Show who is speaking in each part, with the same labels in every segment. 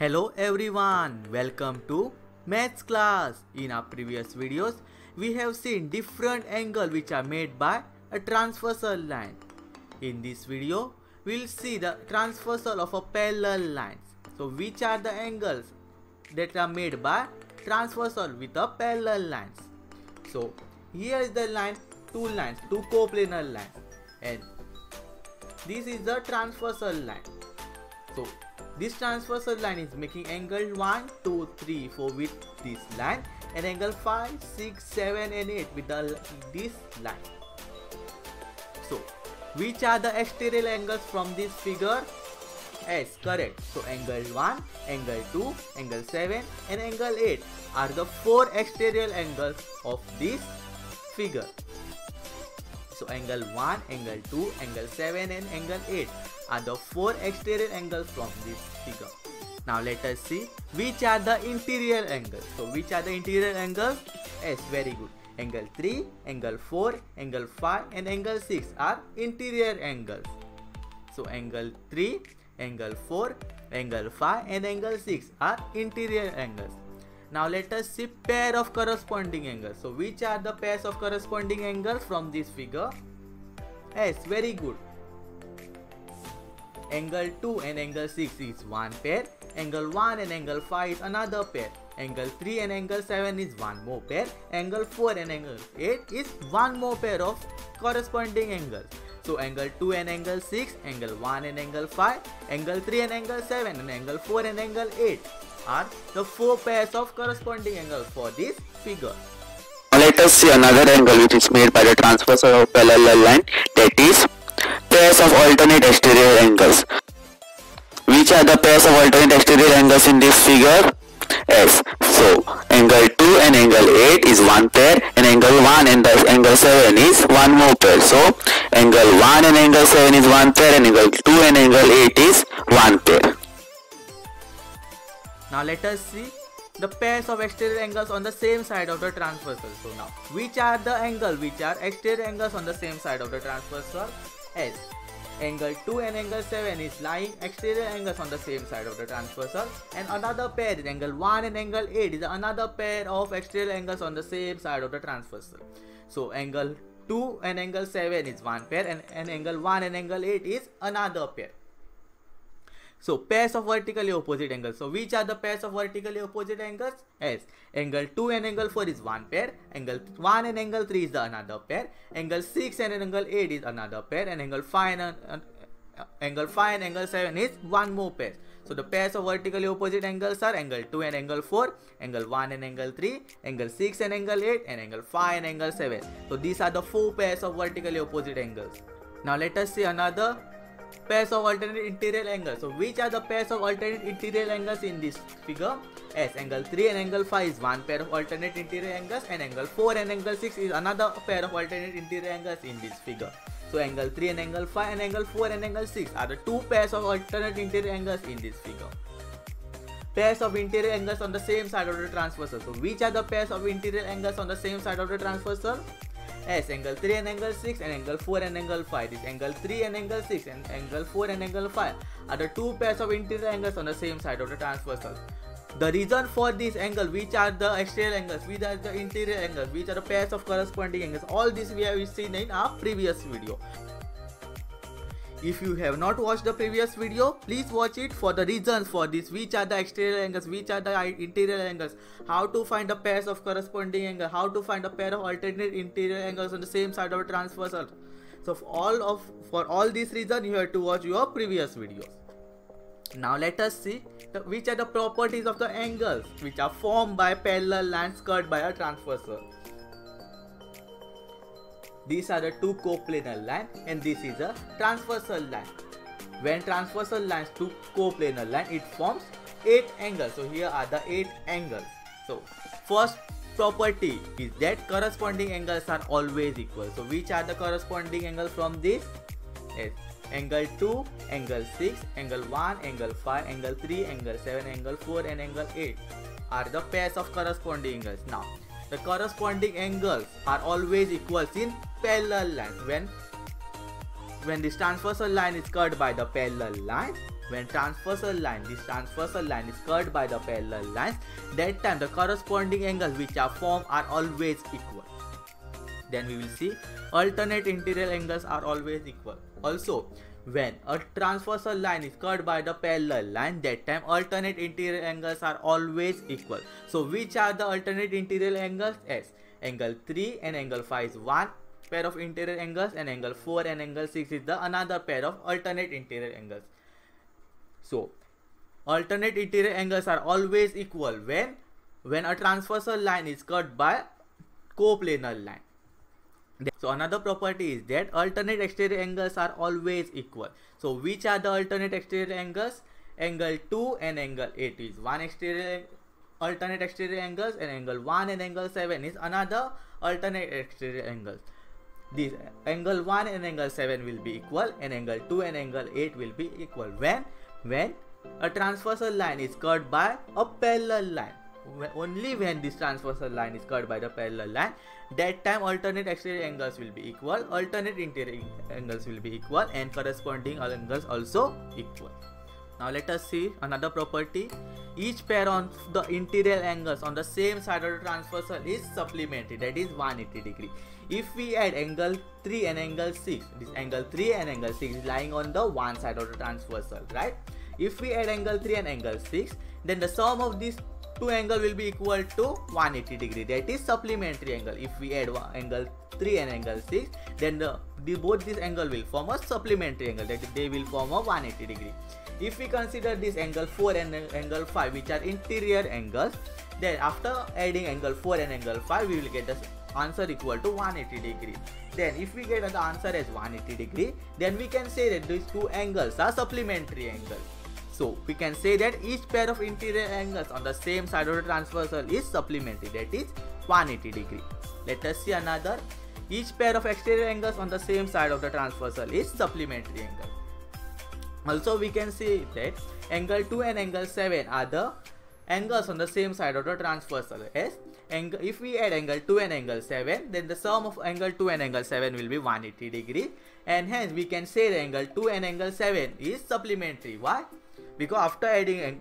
Speaker 1: Hello everyone, welcome to Maths class. In our previous videos, we have seen different angles which are made by a transversal line. In this video, we will see the transversal of a parallel lines. So which are the angles that are made by transversal with a parallel lines? So here is the line, two coplanar lines, and this is the transversal line. So this transversal line is making angle 1, 2, 3, 4 with this line, and angle 5, 6, 7 and 8 with this line. So which are the exterior angles from this figure? Yes, correct. So angle 1, angle 2, angle 7 and angle 8 are the four exterior angles of this figure. So angle 1, angle 2, angle 7 and angle 8 are the four exterior angles from this figure. Now let us see which are the interior angles. So which are the interior angles? Yes, very good. Angle 3, angle 4, angle 5 and angle 6 are interior angles. So angle 3, angle 4, angle 5 and angle 6 are interior angles. Now let us see pair of corresponding angles. So which are the pairs of corresponding angles from this figure? Yes, very good. Angle 2 and angle 6 is one pair, angle 1 and angle 5 is another pair, angle 3 and angle 7 is one more pair, angle 4 and angle 8 is one more pair of corresponding angles. So angle 2 and angle 6, angle 1 and angle 5, angle 3 and angle 7 and angle 4 and angle 8 are the four pairs of corresponding angles for this figure.
Speaker 2: Now let us see another angle which is made by the transversal of parallel line, that is pairs of alternate exterior angles. Which are the pairs of alternate exterior angles in this figure? Yes, so angle 2 and angle 8 is one pair, and angle 1 and angle 7 is one more pair. So angle 1 and angle 7 is one pair, and angle 2 and angle 8 is one pair.
Speaker 1: Now let us see the pairs of exterior angles on the same side of the transversal. So now which are the angles which are exterior angles on the same side of the transversal? Yes, angle 2 and angle 7 is lying exterior angles on the same side of the transversal, and another pair is angle 1 and angle 8 is another pair of exterior angles on the same side of the transversal. So angle 2 and angle 7 is one pair, and angle 1 and angle 8 is another pair. So pairs of vertically opposite angles. So which are the pairs of vertically opposite angles? Yes, angle 2 and angle 4 is one pair, angle 1 and angle 3 is the another pair, angle 6 and angle 8 is another pair, and angle 5 and angle 7 is one more pair. So the pairs of vertically opposite angles are angle 2 and angle 4, angle 1 and angle 3, angle 6 and angle 8, and angle 5 and angle 7. So these are the four pairs of vertically opposite angles. Now let us see another pairs of alternate interior angles. So which are the pairs of alternate interior angles in this figure? Yes, angle 3 and angle 5 is one pair of alternate interior angles, and angle 4 and angle 6 is another pair of alternate interior angles in this figure. So angle 3 and angle 5 and angle 4 and angle 6 are the two pairs of alternate interior angles in this figure. Pairs of interior angles on the same side of the transversal. So which are the pairs of interior angles on the same side of the transversal? Yes, angle 3 and angle 6 and angle 4 and angle 5. This angle 3 and angle 6 and angle 4 and angle 5 are the two pairs of interior angles on the same side of the transversal. The reason for this angle, which are the exterior angles, which are the interior angles, which are the pairs of corresponding angles, all this we have seen in our previous video. If you have not watched the previous video, please watch it for the reasons for this, which are the exterior angles, which are the interior angles, how to find the pairs of corresponding angles, how to find a pair of alternate interior angles on the same side of a transversal. So for all these reasons, you have to watch your previous videos. Now let us see which are the properties of the angles which are formed by parallel lines cut by a transversal. These are the two coplanar lines, and this is a transversal line. When transversal lines to coplanar line, it forms 8 angles. So here are the 8 angles. So first property is that corresponding angles are always equal. So which are the corresponding angles from this? Yes, angle 2, angle 6, angle 1, angle 5, angle 3, angle 7, angle 4 and angle 8 are the pairs of corresponding angles. Now the corresponding angles are always equal in parallel lines. When this transversal line is cut by the parallel line, when transversal line, this transversal line is cut by the parallel lines, that time the corresponding angles which are formed are always equal. Then we will see alternate interior angles are always equal. Also, when a transversal line is cut by the parallel line, that time alternate interior angles are always equal. So which are the alternate interior angles? As angle 3 and angle 5 is one pair of interior angles, and angle 4 and angle 6 is the another pair of alternate interior angles. So alternate interior angles are always equal when a transversal line is cut by coplanar line. So another property is that alternate exterior angles are always equal. So which are the alternate exterior angles? Angle 2 and angle 8 is one alternate exterior angles, and angle 1 and angle 7 is another alternate exterior angles. This angle 1 and angle 7 will be equal, and angle 2 and angle 8 will be equal when a transversal line is cut by a parallel line. Only when this transversal line is cut by the parallel line, that time alternate exterior angles will be equal, alternate interior angles will be equal, and corresponding angles also equal. Now let us see another property. Each pair of the interior angles on the same side of the transversal is supplementary, that is 180 degree. If we add angle 3 and angle 6, this angle 3 and angle 6 is lying on the one side of the transversal, right? If we add angle 3 and angle 6, then the sum of these two angles will be equal to 180 degree, that is supplementary angle. If we add angle 3 and angle 6, then both these angle will form a supplementary angle, that is they will form a 180 degree. If we consider this angle 4 and angle 5 which are interior angles, then after adding angle 4 and angle 5 we will get the answer equal to 180 degree. Then if we get the answer as 180 degree, then we can say that these two angles are supplementary angles. So we can say that each pair of interior angles on the same side of the transversal is supplementary, that is 180 degree. Let us see another. Each pair of exterior angles on the same side of the transversal is supplementary angle. Also we can see that angle 2 and angle 7 are the angles on the same side of the transversal. As if we add angle 2 and angle 7, then the sum of angle 2 and angle 7 will be 180 degree, and hence we can say the angle 2 and angle 7 is supplementary. Why? Because after adding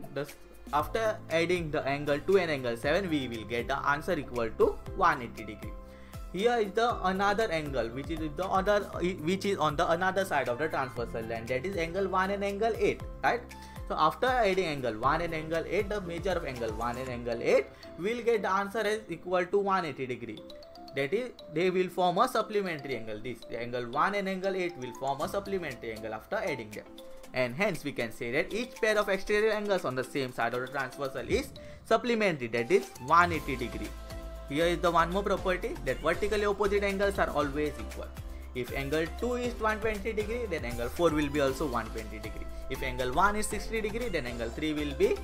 Speaker 1: the angle 2 and angle 7, we will get the answer equal to 180 degree. Here is the another angle which is on the another side of the transversal line, that is angle 1 and angle 8, right? So after adding angle 1 and angle 8, the measure of angle 1 and angle 8 will get the answer as equal to 180 degree. That is, they will form a supplementary angle. The angle 1 and angle 8 will form a supplementary angle after adding them. And hence we can say that each pair of exterior angles on the same side of the transversal is supplementary, that is 180 degree. Here is the one more property, that vertically opposite angles are always equal. If angle 2 is 120 degree, then angle 4 will be also 120 degree. If angle 1 is 60 degree, then angle 3 will be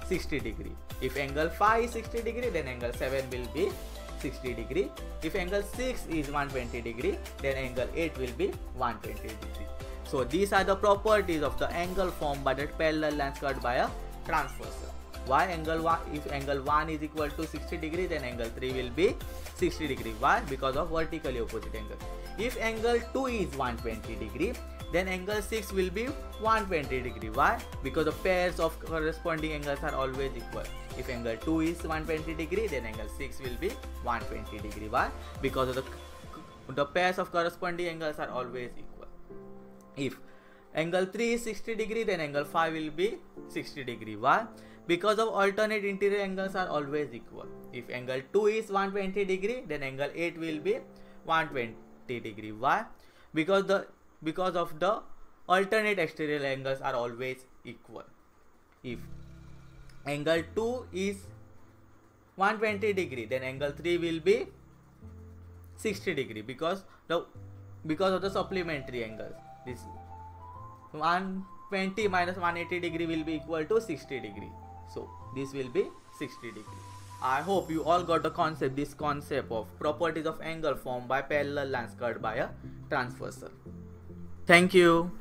Speaker 1: 60 degree. If angle 5 is 60 degree, then angle 7 will be 60 degree. If angle 6 is 120 degree, then angle 8 will be 120 degree. So these are the properties of the angle formed by the parallel lines cut by a transversal. Why angle 1? If angle 1 is equal to 60 degree, then angle 3 will be 60 degree. Why? Because of vertically opposite angle. If angle 2 is 120 degree, then angle 6 will be 120 degree. Why? Because the pairs of corresponding angles are always equal. If angle 2 is 120 degree, then angle 6 will be 120 degree. Why? Because of the pairs of corresponding angles are always equal. If angle 3 is 60 degree, then angle 5 will be 60 degree. Why? Because of alternate interior angles are always equal. If angle 2 is 120 degree, then angle 8 will be 120 degree. Why? Because of the alternate exterior angles are always equal. If angle 2 is 120 degree, then angle 3 will be 60 degree because of the supplementary angles. This 120 minus 180 degree will be equal to 60 degree. So this will be 60 degree. I hope you all got this concept of properties of angle formed by parallel lines cut by a transversal. Thank you.